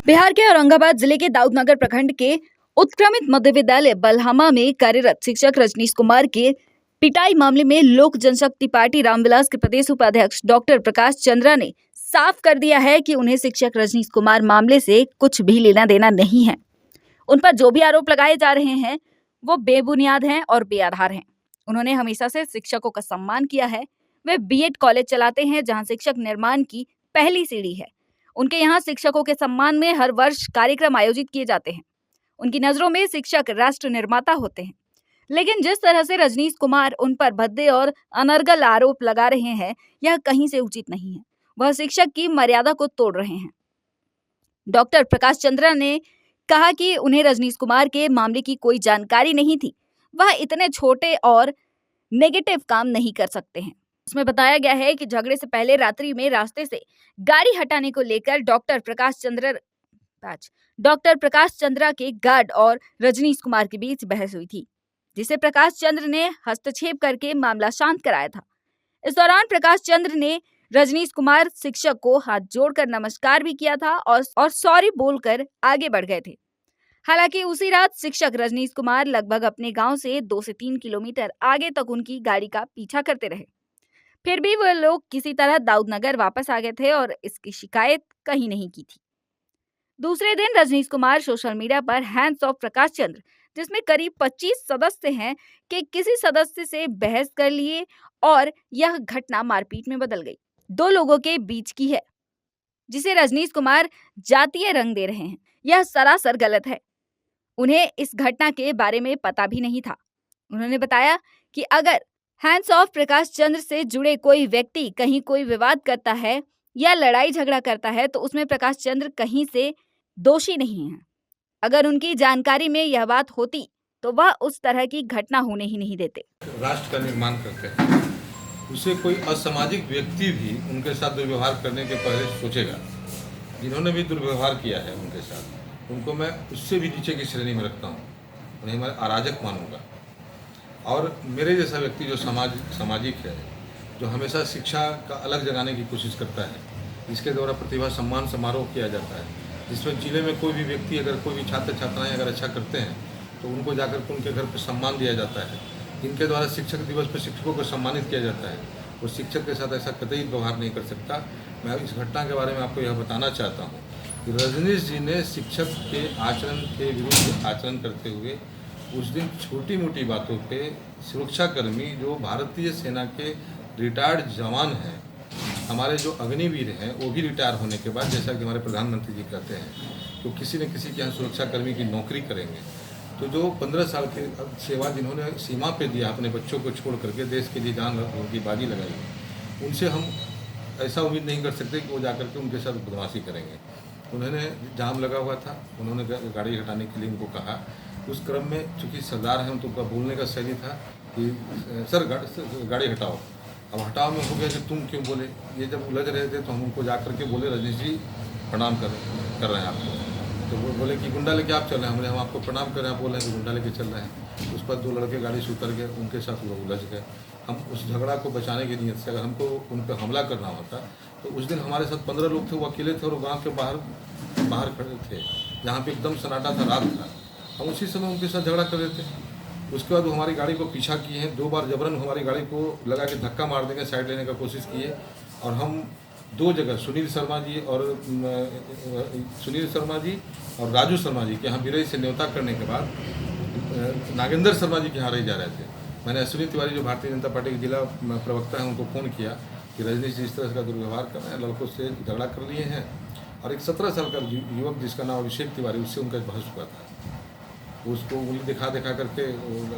बिहार के औरंगाबाद जिले के दाऊदनगर प्रखंड के उत्क्रमित मध्य विद्यालय बलहामा में कार्यरत शिक्षक रजनीश कुमार के पिटाई मामले में लोक जनशक्ति पार्टी रामविलास के प्रदेश उपाध्यक्ष डॉक्टर प्रकाश चंद्रा ने साफ कर दिया है कि उन्हें शिक्षक रजनीश कुमार मामले से कुछ भी लेना देना नहीं है। उन पर जो भी आरोप लगाए जा रहे हैं वो बेबुनियाद हैं और बेआधार हैं। उन्होंने हमेशा से शिक्षकों का सम्मान किया है। वे बीएड कॉलेज चलाते हैं जहां शिक्षक निर्माण की पहली सीढ़ी है। उनके यहाँ शिक्षकों के सम्मान में हर वर्ष कार्यक्रम आयोजित किए जाते हैं। उनकी नजरों में शिक्षक राष्ट्र निर्माता होते हैं। लेकिन जिस तरह से रजनीश कुमार उन पर भद्दे और अनर्गल आरोप लगा रहे हैं, यह कहीं से उचित नहीं है। वह शिक्षक की मर्यादा को तोड़ रहे हैं। डॉक्टर प्रकाश चंद्रा ने कहा कि उन्हें रजनीश कुमार के मामले की कोई जानकारी नहीं थी। वह इतने छोटे और नेगेटिव काम नहीं कर सकते हैं। उसमें बताया गया है कि झगड़े से पहले रात्रि में रास्ते से गाड़ी हटाने को लेकर डॉक्टर प्रकाश चंद्रा के गार्ड और रजनीश कुमार के बीच बहस हुई थी, जिसे प्रकाश चंद्र ने हस्तक्षेप करके मामला शांत कराया था। इस दौरान प्रकाश चंद्र ने रजनीश कुमार शिक्षक को हाथ जोड़कर नमस्कार भी किया था और सॉरी बोलकर आगे बढ़ गए थे। हालांकि उसी रात शिक्षक रजनीश कुमार लगभग अपने गांव से 2 से 3 किलोमीटर आगे तक उनकी गाड़ी का पीछा करते रहे। फिर भी वह लोग किसी तरह दाऊदनगर वापस आ गए थे और इसकी शिकायत कहीं नहीं की थी। दूसरे दिन रजनीश कुमार सोशल मीडिया पर हैंड्स ऑफ प्रकाश चंद्र, जिसमें करीब 25 सदस्य हैं, के किसी सदस्य से बहस कर लिए और यह घटना मारपीट में बदल गई। 2 लोगों के बीच की है, जिसे रजनीश कुमार जातीय रंग दे रहे हैं। यह सरासर गलत है। उन्हें इस घटना के बारे में पता भी नहीं था। उन्होंने बताया कि अगर हैंड्स ऑफ प्रकाश चंद्र से जुड़े कोई व्यक्ति कहीं कोई विवाद करता है या लड़ाई झगड़ा करता है तो उसमें प्रकाश चंद्र कहीं से दोषी नहीं है। अगर उनकी जानकारी में यह बात होती तो वह उस तरह की घटना होने ही नहीं देते। राष्ट्र का निर्माण करते हैं, उसे कोई असामाजिक व्यक्ति भी उनके साथ दुर्व्यवहार करने के पहले सोचेगा। जिन्होंने भी दुर्व्यवहार किया है उनके साथ, उनको मैं उससे भी नीचे की श्रेणी में रखता हूँ। उन्हें मैं अराजक मानूंगा। और मेरे जैसा व्यक्ति जो सामाजिक है, जो हमेशा शिक्षा का अलग जगाने की कोशिश करता है, इसके द्वारा प्रतिभा सम्मान समारोह किया जाता है, जिसमें जिले में कोई भी व्यक्ति अगर कोई भी छात्र छात्राएं अगर अच्छा करते हैं तो उनको जाकर के उनके घर पर सम्मान दिया जाता है। इनके द्वारा शिक्षक दिवस पर शिक्षकों को सम्मानित किया जाता है। और शिक्षक के साथ ऐसा कतई व्यवहार नहीं कर सकता। मैं इस घटना के बारे में आपको यह बताना चाहता हूँ कि रजनीश जी ने शिक्षक के आचरण के विरुद्ध आचरण करते हुए उस दिन छोटी मोटी बातों पे सुरक्षाकर्मी जो भारतीय सेना के रिटायर्ड जवान हैं, हमारे जो अग्निवीर हैं, वो भी रिटायर होने के बाद, जैसा कि हमारे प्रधानमंत्री जी कहते हैं, तो किसी न किसी के यहाँ सुरक्षाकर्मी की नौकरी करेंगे, तो जो 15 साल की सेवा जिन्होंने सीमा पे दिया, अपने बच्चों को छोड़ करके देश के लिए जान उनकी बाजी लगाई, उनसे हम ऐसा उम्मीद नहीं कर सकते कि वो जाकर के उनके साथ बदमाशी करेंगे। उन्होंने जाम लगा हुआ था, उन्होंने गाड़ी हटाने के लिए उनको कहा। उस क्रम में चूँकि सरदार हैं, तो उनका बोलने का शैली था कि सर गाड़ी हटाओ। अब हटाओ में हो गया कि तुम क्यों बोले। ये जब उलझ रहे थे तो हम उनको जा कर के बोले, रजनीश जी प्रणाम कर रहे हैं आपको। तो वो बोले कि गुंडा लेके आप चल रहे हैं। बोले हम आपको प्रणाम कर रहे हैं, आप बोल रहे हैं कि गुंडा लेके चल रहे हैं। उस पर 2 लड़के गाड़ी से उतर गए, उनके साथ वो उलझ गए। हम उस झगड़ा को बचाने की नीयत से, अगर हमको उन पर हमला करना होता तो उस दिन हमारे साथ 15 लोग थे, वो अकेले थे और गाँव के बाहर खड़े थे, जहाँ पे एकदम सन्नाटा था, रात था। हम उसी समय उनके साथ झगड़ा कर रहे थे। उसके बाद वो हमारी गाड़ी को पीछा किए हैं। 2 बार जबरन हमारी गाड़ी को लगा के धक्का मार देंगे, साइड लेने का कोशिश किए। और हम 2 जगह सुनील शर्मा जी और राजू शर्मा जी के यहाँ बिरई से न्योता करने के बाद नागेंद्र शर्मा जी के यहाँ रह जा रहे थे। मैंने अश्विनी तिवारी जो भारतीय जनता पार्टी के जिला प्रवक्ता हैं, उनको फ़ोन किया कि रजनीश जी इस तरह का दुर्व्यवहार कर रहे हैं, लड़कों से झगड़ा कर लिए हैं। और एक 17 साल का युवक जिसका नाम अभिषेक तिवारी, उससे उनका बहस हुआ था। उसको उंगली दिखा करके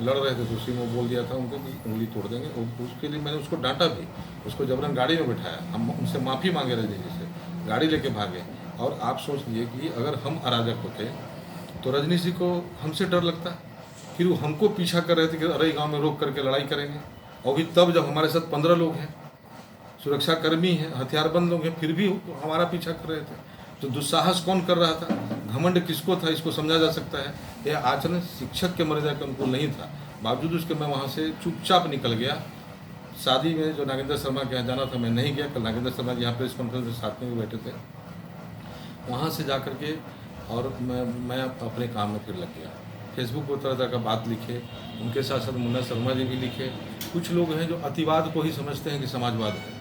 लड़ रहे थे, तो उसी में बोल दिया था उनको कि उंगली तोड़ देंगे। और उसके लिए मैंने उसको डांटा भी, उसको जबरन गाड़ी में बिठाया। हम उनसे माफ़ी मांगे रजनीश जी से, गाड़ी लेके भागे। और आप सोच लीजिए कि अगर हम अराजक होते तो रजनीश जी को हमसे डर लगता, फिर वो हमको पीछा कर रहे थे कि अरे गाँव में रोक करके लड़ाई करेंगे। और भी तब जब हमारे साथ 15 लोग हैं, सुरक्षाकर्मी हैं, हथियारबंद लोग हैं, फिर भी हमारा पीछा कर रहे थे। तो दुस्साहस कौन कर रहा था, घमंड किसको था, इसको समझा जा सकता है। यह आचरण शिक्षक के मर्यादा के अनुकूल नहीं था। बावजूद उसके मैं वहाँ से चुपचाप निकल गया। शादी में जो नागेंद्र शर्मा के यहाँ जाना था, मैं नहीं गया। कल नागेंद्र शर्मा जी यहाँ प्रेस कॉन्फ्रेंस में साथ में भी बैठे थे। वहाँ से जा कर के और मैं अपने काम में फिर लग गया। फेसबुक पर तरह तरह का बात लिखे, उनके साथ साथ मुन्ना शर्मा जी भी लिखे। कुछ लोग हैं जो अतिवाद को ही समझते हैं कि समाजवाद है।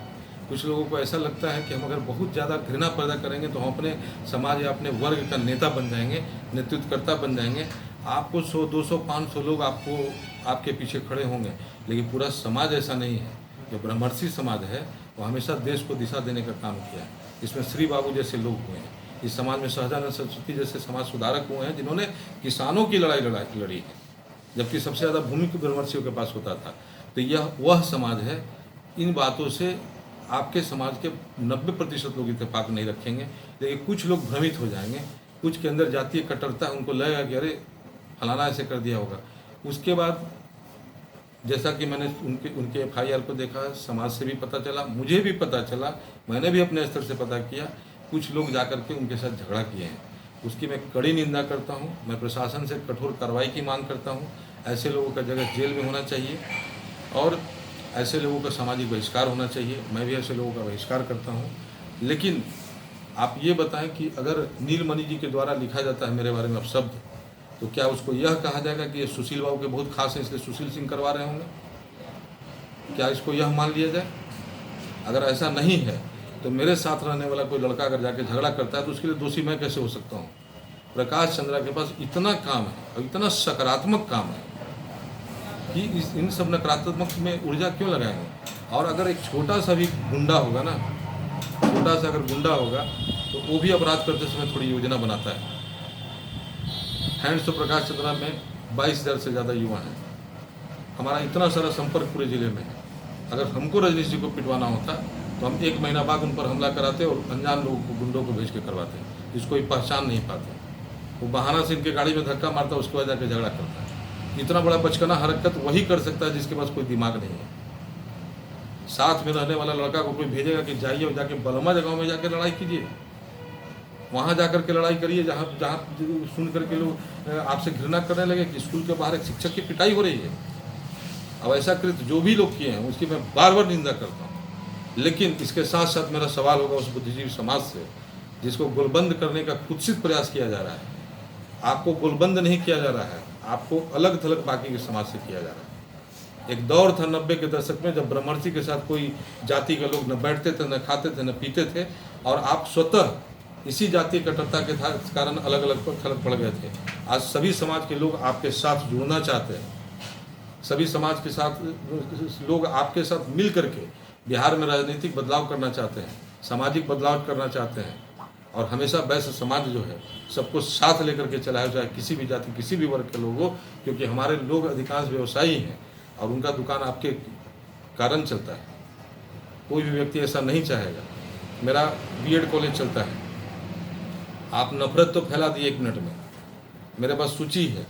कुछ लोगों को ऐसा लगता है कि हम अगर बहुत ज़्यादा घृणा पैदा करेंगे तो हम अपने समाज या अपने वर्ग का नेता बन जाएंगे, नेतृत्वकर्ता बन जाएंगे। आपको 100, 200, 500 लोग आपके पीछे खड़े होंगे, लेकिन पूरा समाज ऐसा नहीं है। जो ब्रह्मर्षि समाज है वो हमेशा देश को दिशा देने का काम किया है। इसमें श्री बाबू जैसे लोग हुए हैं, इस समाज में सहजानंद सरस्वती जैसे समाज सुधारक हुए हैं जिन्होंने किसानों की लड़ाई लड़ी है, जबकि सबसे ज़्यादा भूमि ब्रह्मर्षियों के पास होता था। तो यह वह समाज है। इन बातों से आपके समाज के 90% लोग इत्तेफाक नहीं रखेंगे, लेकिन कुछ लोग भ्रमित हो जाएंगे। कुछ के अंदर जातीय कट्टरता, उनको लगेगा कि अरे फलाना ऐसे कर दिया होगा। उसके बाद जैसा कि मैंने उनके FIR को देखा, समाज से भी पता चला, मुझे भी पता चला, मैंने भी अपने स्तर से पता किया, कुछ लोग जाकर के उनके साथ झगड़ा किए हैं। उसकी मैं कड़ी निंदा करता हूँ। मैं प्रशासन से कठोर कार्रवाई की मांग करता हूँ। ऐसे लोगों का जगह जेल में होना चाहिए और ऐसे लोगों का सामाजिक बहिष्कार होना चाहिए। मैं भी ऐसे लोगों का बहिष्कार करता हूँ। लेकिन आप ये बताएं कि अगर नीलमणि जी के द्वारा लिखा जाता है मेरे बारे में अपशब्द, तो क्या उसको यह कहा जाएगा कि ये सुशील बाबू के बहुत खास हैं इसलिए सुशील सिंह करवा रहे होंगे? क्या इसको यह मान लिया जाए? अगर ऐसा नहीं है तो मेरे साथ रहने वाला कोई लड़का अगर जाके झगड़ा करता है तो उसके लिए दोषी मैं कैसे हो सकता हूँ? प्रकाश चंद्रा के पास इतना काम है और इतना सकारात्मक काम है कि इन सब नकारात्मक में ऊर्जा क्यों लगाएंगे? और अगर एक छोटा सा भी गुंडा होगा ना, छोटा सा अगर गुंडा होगा तो वो भी अपराध करते समय थोड़ी योजना बनाता है। हैंड्स ऑफ प्रकाश चंद्रा में 22,000 से ज़्यादा युवा हैं। हमारा इतना सारा संपर्क पूरे ज़िले में है। अगर हमको रजनीश जी को पिटवाना होता तो हम 1 महीना बाद उन पर हमला कराते और अनजान लोगों को, गुंडों को भेज के करवाते, जिसको कोई पहचान नहीं पाते। वो बहाना से इनके गाड़ी में धक्का मारता, उसके बाद जाकर झगड़ा करता है। इतना बड़ा बचकाना हरकत वही कर सकता है जिसके पास कोई दिमाग नहीं है। साथ में रहने वाला लड़का को कोई भेजेगा कि जाइए और जाके बलमा जगहों में जाकर लड़ाई कीजिए, वहाँ जाकर के लड़ाई करिए जहाँ सुन करके लोग आपसे घृणा करने लगे कि स्कूल के बाहर एक शिक्षक की पिटाई हो रही है। अब ऐसा कृत्य जो भी लोग किए हैं उसकी मैं बार बार निंदा करता हूँ। लेकिन इसके साथ साथ मेरा सवाल होगा उस बुद्धिजीवी समाज से जिसको गोलबंद करने का कुत्सित प्रयास किया जा रहा है। आपको गोलबंद नहीं किया जा रहा है, आपको अलग थलग बाकी के समाज से किया जा रहा है। एक दौर था 90 के दशक में जब ब्रह्मर्षि के साथ कोई जाति के लोग न बैठते थे, न खाते थे, न पीते थे, और आप स्वतः इसी जातीय कट्टरता के कारण अलग अलग थलग पड़ गए थे। आज सभी समाज के लोग आपके साथ जुड़ना चाहते हैं। सभी समाज के साथ लोग आपके साथ मिल करके बिहार में राजनीतिक बदलाव करना चाहते हैं, सामाजिक बदलाव करना चाहते हैं। और हमेशा वैश्य समाज जो है सबको साथ लेकर के चलाया जाए, किसी भी जाति, किसी भी वर्ग के लोग हो, क्योंकि हमारे लोग अधिकांश व्यवसायी हैं और उनका दुकान आपके कारण चलता है। कोई भी व्यक्ति ऐसा नहीं चाहेगा। मेरा BED कॉलेज चलता है, आप नफरत तो फैला दिए 1 मिनट में। मेरे पास सूची है